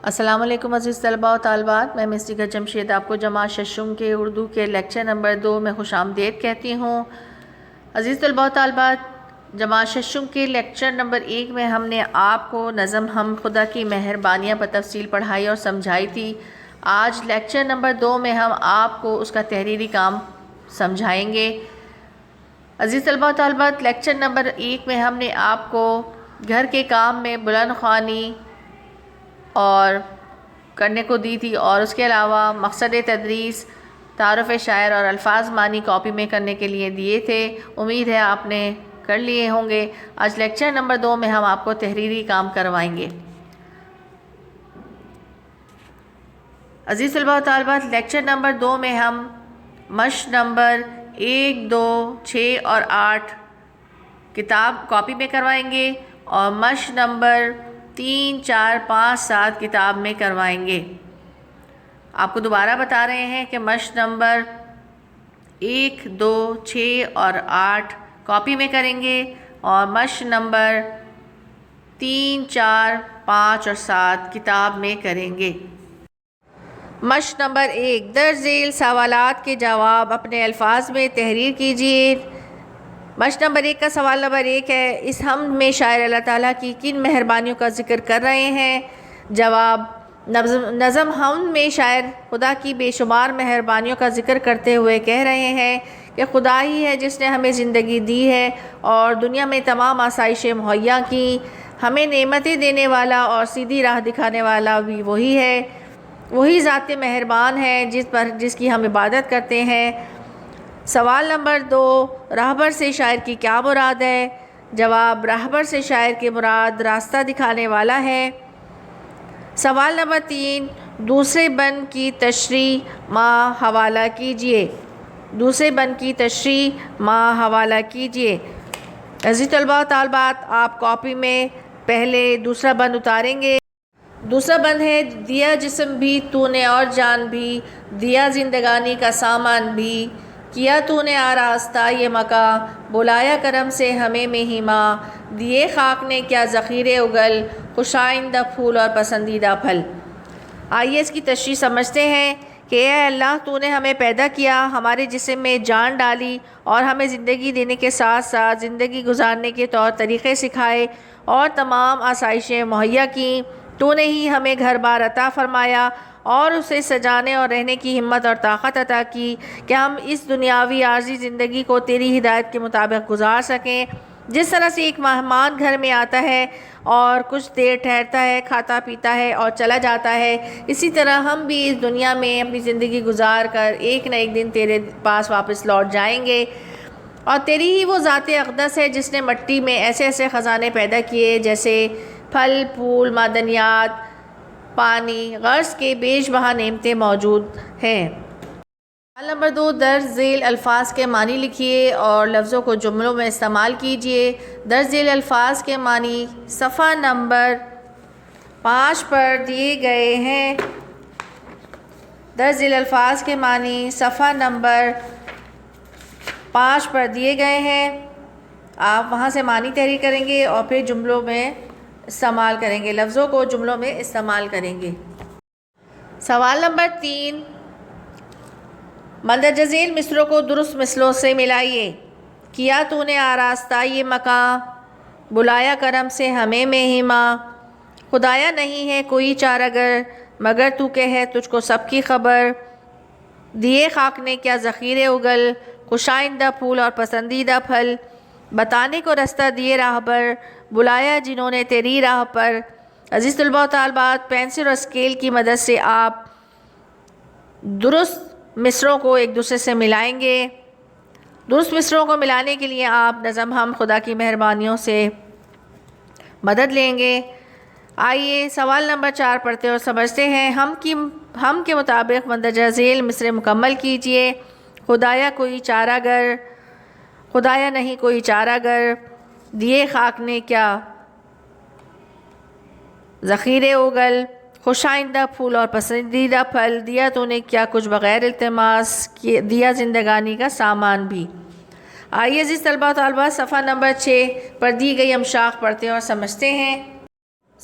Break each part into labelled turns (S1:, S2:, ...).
S1: السلام علیکم عزیز طلباء و طالبات، میں مس جگر جمشید آپ کو جماعت ششم کے اردو کے لیکچر نمبر 2 میں خوش آمدید کہتی ہوں۔ عزیز طلباء و طالبات، جماعت ششم کے لیکچر نمبر 1 میں ہم نے آپ کو نظم ہم خدا کی مہربانیاں پر تفصیل پڑھائی اور سمجھائی تھی۔ آج لیکچر نمبر 2 میں ہم آپ کو اس کا تحریری کام سمجھائیں گے۔ عزیز طلباء و طالبات، لیکچر نمبر 1 میں ہم نے آپ کو گھر کے کام میں بلند خوانی اور کرنے کو دی تھی، اور اس کے علاوہ مقصد تدریس، تعارف شاعر اور الفاظ معنی کاپی میں کرنے کے لیے دیے تھے۔ امید ہے آپ نے کر لیے ہوں گے۔ آج لیکچر نمبر 2 میں ہم آپ کو تحریری کام کروائیں گے۔ عزیز طلباء و طالبات، لیکچر نمبر 2 میں ہم مشق نمبر 1، 2، 6 اور 8 کتاب کاپی میں کروائیں گے، اور مشق نمبر 3، 4، 5، 7 کتاب میں کروائیں گے۔ آپ کو دوبارہ بتا رہے ہیں کہ مشق نمبر 1، 2، 6 اور 8 کاپی میں کریں گے، اور مشق نمبر 3، 4، 5 اور 7 کتاب میں کریں گے۔ مشق نمبر 1، درج ذیل سوالات کے جواب اپنے الفاظ میں تحریر کیجیے۔ مشق نمبر 1 کا سوال نمبر 1 ہے، اس حمد میں شاعر اللہ تعالیٰ کی کن مہربانیوں کا ذکر کر رہے ہیں؟ جواب، نظم حمد میں شاعر خدا کی بے شمار مہربانیوں کا ذکر کرتے ہوئے کہہ رہے ہیں کہ خدا ہی ہے جس نے ہمیں زندگی دی ہے اور دنیا میں تمام آسائشیں مہیا کی۔ ہمیں نعمتیں دینے والا اور سیدھی راہ دکھانے والا بھی وہی ہے۔ وہی ذات مہربان ہے جس کی ہم عبادت کرتے ہیں۔ سوال نمبر 2، راہبر سے شاعر کی کیا مراد ہے؟ جواب، راہبر سے شاعر کی مراد راستہ دکھانے والا ہے۔ سوال نمبر 3، دوسرے بند کی تشریح ما حوالہ کیجیے۔ دوسرے بند کی تشریح ما حوالہ کیجیے۔ عزیز طلباء و طالبات، آپ کاپی میں پہلے دوسرا بند اتاریں گے۔ دوسرا بند ہے، دیا جسم بھی تو نے اور جان بھی، دیا زندگانی کا سامان بھی، کیا تو نے آراستہ یہ مکاں، بلایا کرم سے ہمیں مہماں، دیے خاک نے کیا ذخیرے اگل، خوش آئندہ پھول اور پسندیدہ پھل۔ آئیے اس کی تشریح سمجھتے ہیں کہ اے اللہ، تو نے ہمیں پیدا کیا، ہمارے جسم میں جان ڈالی اور ہمیں زندگی دینے کے ساتھ ساتھ زندگی گزارنے کے طور طریقے سکھائے اور تمام آسائشیں مہیا کیں۔ تو نے ہی ہمیں گھر بار عطا فرمایا اور اسے سجانے اور رہنے کی ہمت اور طاقت عطا کی کہ ہم اس دنیاوی عارضی زندگی کو تیری ہدایت کے مطابق گزار سکیں۔ جس طرح سے ایک مہمان گھر میں آتا ہے اور کچھ دیر ٹھہرتا ہے، کھاتا پیتا ہے اور چلا جاتا ہے، اسی طرح ہم بھی اس دنیا میں اپنی زندگی گزار کر ایک نہ ایک دن تیرے پاس واپس لوٹ جائیں گے، اور تیری ہی وہ ذات اقدس ہے جس نے مٹی میں ایسے ایسے خزانے پیدا کیے جیسے پھل پھول، معدنیات، پانی، غرض کے بیش بہا نعمتیں موجود ہیں۔ سوال نمبر 2، درج ذیل الفاظ کے معنی لکھیے اور لفظوں کو جملوں میں استعمال کیجیے۔ درج ذیل الفاظ کے معنی صفحہ نمبر 5 پر دیے گئے ہیں۔ درج ذیل الفاظ کے معنی صفحہ نمبر 5 پر دیے گئے ہیں۔ آپ وہاں سے معنی تحریر کریں گے اور پھر جملوں میں استعمال کریں گے، لفظوں کو جملوں میں استعمال کریں گے۔ سوال نمبر 3، مندرجہ ذیل مصروں کو درست مثلوں سے ملائیے۔ کیا تو نے آراستہ یہ مکاں، بلایا کرم سے ہمیں مہماں، خدایا نہیں ہے کوئی چارہ گر، مگر تو کہ ہے تجھ کو سب کی خبر، دیے خاک نے کیا ذخیرے اگل، خوش آئندہ پھول اور پسندیدہ پھل، بتانے کو رستہ دیے راہبر، بلایا جنہوں نے تیری راہ پر۔ عزیز طلباء و طالبات، پینسل اور اسکیل کی مدد سے آپ درست مصروں کو ایک دوسرے سے ملائیں گے۔ درست مصروں کو ملانے کے لیے آپ نظم ہم خدا کی مہربانیوں سے مدد لیں گے۔ آئیے سوال نمبر 4 پڑھتے اور سمجھتے ہیں۔ ہم کے مطابق مندرجہ ذیل مصرے مکمل کیجیے۔ خدایا کوئی چارہ گر، خدایا نہیں کوئی چارہ گر، دیے خاک نے کیا ذخیرے اگل، خوش آئندہ پھول اور پسندیدہ پھل، دیا تو نے کیا کچھ بغیر التماس، دیا زندگانی کا سامان بھی۔ آئیے عزیز طلباء و طالبات، صفحہ نمبر 6 پر دی گئی امشاق پڑھتے اور سمجھتے ہیں۔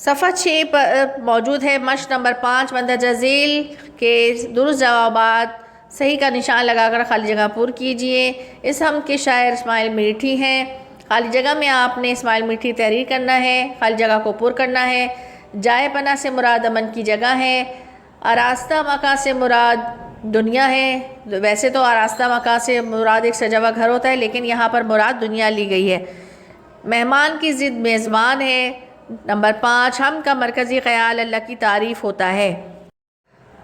S1: صفحہ 6 پر موجود ہے مشق نمبر 5 مندرجہ ذیل کے درست جوابات صحیح کا نشان لگا کر خالی جگہ پر کیجئے۔ اس حمد کے شاعر اسماعیل میٹھی ہیں۔ خالی جگہ میں آپ نے اسماعیل میٹھی تحریر کرنا ہے، خالی جگہ کو پر کرنا ہے۔ جائے پناہ سے مراد امن کی جگہ ہے۔ آراستہ مکان سے مراد دنیا ہے۔ ویسے تو آراستہ مکان سے مراد ایک سجا ہوا گھر ہوتا ہے، لیکن یہاں پر مراد دنیا لی گئی ہے۔ مہمان کی ضد میزبان ہے۔ نمبر 5 حمد کا مرکزی خیال اللہ کی تعریف ہوتا ہے۔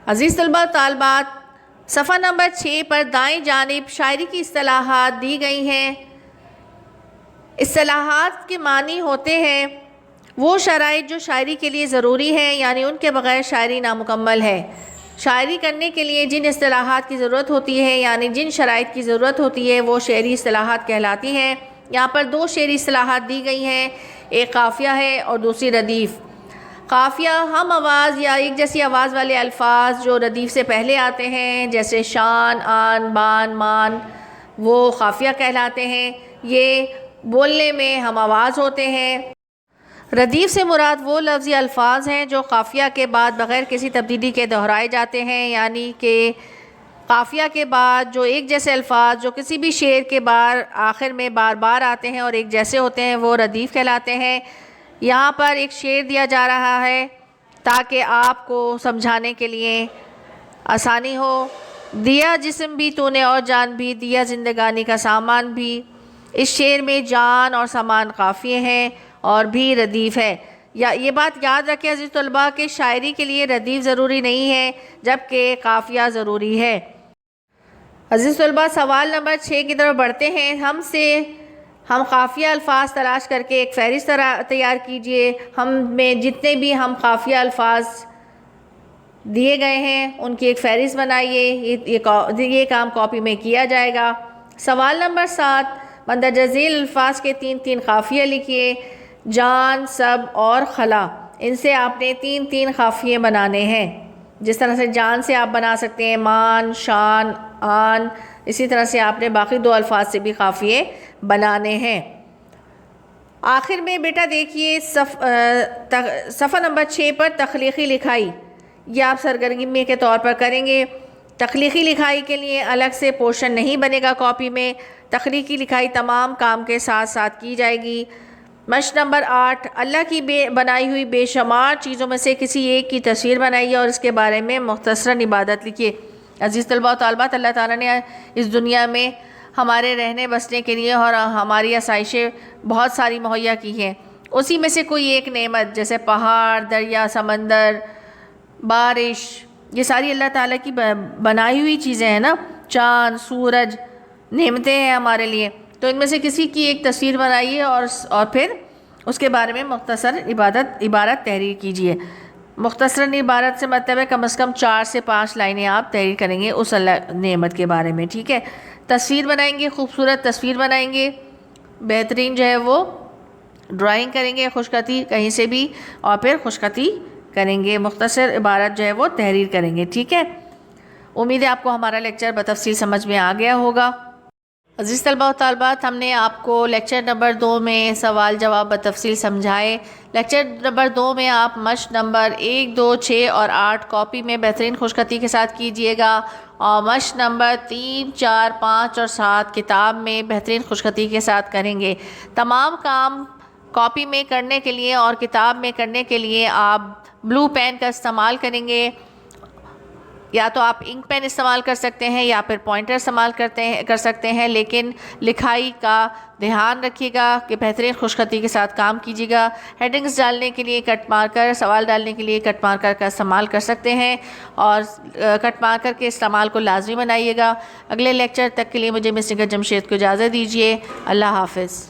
S1: عزیز طلباء و طالبات، صفحہ نمبر 6 پر دائیں جانب شاعری کی اصطلاحات دی گئی ہیں۔ اصطلاحات کے معنی ہوتے ہیں وہ شرائط جو شاعری کے لیے ضروری ہیں، یعنی ان کے بغیر شاعری نامکمل ہے۔ شاعری کرنے کے لیے جن اصطلاحات کی ضرورت ہوتی ہے، یعنی جن شرائط کی ضرورت ہوتی ہے، وہ شعری اصطلاحات کہلاتی ہیں۔ یہاں پر 2 شعری اصطلاحات دی گئی ہیں، ایک قافیہ ہے اور دوسری ردیف۔ قافیہ ہم آواز یا ایک جیسی آواز والے الفاظ جو ردیف سے پہلے آتے ہیں، جیسے شان، آن، بان، مان، وہ قافیہ کہلاتے ہیں۔ یہ بولنے میں ہم آواز ہوتے ہیں۔ ردیف سے مراد وہ لفظی الفاظ ہیں جو قافیہ کے بعد بغیر کسی تبدیلی کے دہرائے جاتے ہیں، یعنی کہ قافیہ کے بعد جو ایک جیسے الفاظ جو کسی بھی شعر کے آخر میں بار بار آتے ہیں اور ایک جیسے ہوتے ہیں، وہ ردیف کہلاتے ہیں۔ یہاں پر ایک شعر دیا جا رہا ہے تاکہ آپ کو سمجھانے کے لیے آسانی ہو۔ دیا جسم بھی تو نے اور جان بھی، دیا زندگانی کا سامان بھی۔ اس شعر میں جان اور سامان قافیے ہیں اور بھی ردیف ہے۔ یہ بات یاد رکھیں عزیز طلباء کہ شاعری کے لیے ردیف ضروری نہیں ہے جبکہ قافیہ ضروری ہے۔ عزیز طلباء، سوال نمبر 6 کی طرف بڑھتے ہیں۔ ہم قافیہ الفاظ تلاش کر کے ایک فہرست تیار کیجئے۔ ہم میں جتنے بھی ہم قافیہ الفاظ دیے گئے ہیں ان کی ایک فہرست بنائیے۔ یہ کام کاپی میں کیا جائے گا۔ سوال نمبر 7 مندرجہ ذیل الفاظ کے 3 قافیے لکھیے، جان، سب اور خلا۔ ان سے آپ نے 3 قافیے بنانے ہیں۔ جس طرح سے جان سے آپ بنا سکتے ہیں مان، شان، آن، اسی طرح سے آپ نے باقی 2 الفاظ سے بھی قافیے بنانے ہیں۔ آخر میں بیٹا دیکھیے صفحہ نمبر 6 پر تخلیقی لکھائی، یہ آپ سرگرمی کے طور پر کریں گے۔ تخلیقی لکھائی کے لیے الگ سے پورشن نہیں بنے گا کاپی میں۔ تخلیقی لکھائی تمام کام کے ساتھ ساتھ کی جائے گی۔ مشق نمبر 8 اللہ کی بنائی ہوئی بے شمار چیزوں میں سے کسی ایک کی تصویر بنائیے اور اس کے بارے میں مختصراً عبادت لکھیے۔ عزیز طلباء و طالبات، اللہ تعالیٰ نے اس دنیا میں ہمارے رہنے بسنے کے لیے اور ہماری آسائشیں بہت ساری مہیا کی ہیں۔ اسی میں سے کوئی ایک نعمت جیسے پہاڑ، دریا، سمندر، بارش، یہ ساری اللہ تعالیٰ کی بنائی ہوئی چیزیں ہیں نا۔ چاند، سورج، نعمتیں ہیں ہمارے لیے۔ تو ان میں سے کسی کی ایک تصویر بنائیے اور پھر اس کے بارے میں مختصر عبارت تحریر کیجیے۔ مختصراً عبارت سے مطلب ہے کم از کم 4 سے 5 لائنیں آپ تحریر کریں گے اس اللہ نعمت کے بارے میں، ٹھیک ہے۔ تصویر بنائیں گے، خوبصورت تصویر بنائیں گے، بہترین جو ہے وہ ڈرائنگ کریں گے خوش خطی کہیں سے بھی، اور پھر خوش خطی کریں گے، مختصر عبارت جو ہے وہ تحریر کریں گے، ٹھیک ہے۔ امید ہے آپ کو ہمارا لیکچر بتفصیل سمجھ میں آ گیا ہوگا۔ عزیز طلباء و طالبات، ہم نے آپ کو لیکچر نمبر 2 میں سوال جواب بتفصیل سمجھائے۔ لیکچر نمبر 2 میں آپ مشق نمبر 1، 2، 6 اور 8 کاپی میں بہترین خوش خطی کے ساتھ کیجئے گا، اور مشق نمبر 3، 4، 5 اور 7 کتاب میں بہترین خوش خطی کے ساتھ کریں گے۔ تمام کام کاپی میں کرنے کے لیے اور کتاب میں کرنے کے لیے آپ بلو پین کا استعمال کریں گے، یا تو آپ انک پین استعمال کر سکتے ہیں یا پھر پوائنٹر استعمال کر سکتے ہیں، لیکن لکھائی کا دھیان رکھیے گا کہ بہترین خوش خطی کے ساتھ کام کیجیے گا۔ ہیڈنگز ڈالنے کے لیے کٹ مارکر، سوال ڈالنے کے لیے کٹ مارکر کا استعمال کر سکتے ہیں، اور کٹ مارکر کے استعمال کو لازمی بنائیے گا۔ اگلے لیکچر تک کے لیے مجھے مس نگہت جمشید کو اجازت دیجیے۔ اللہ حافظ۔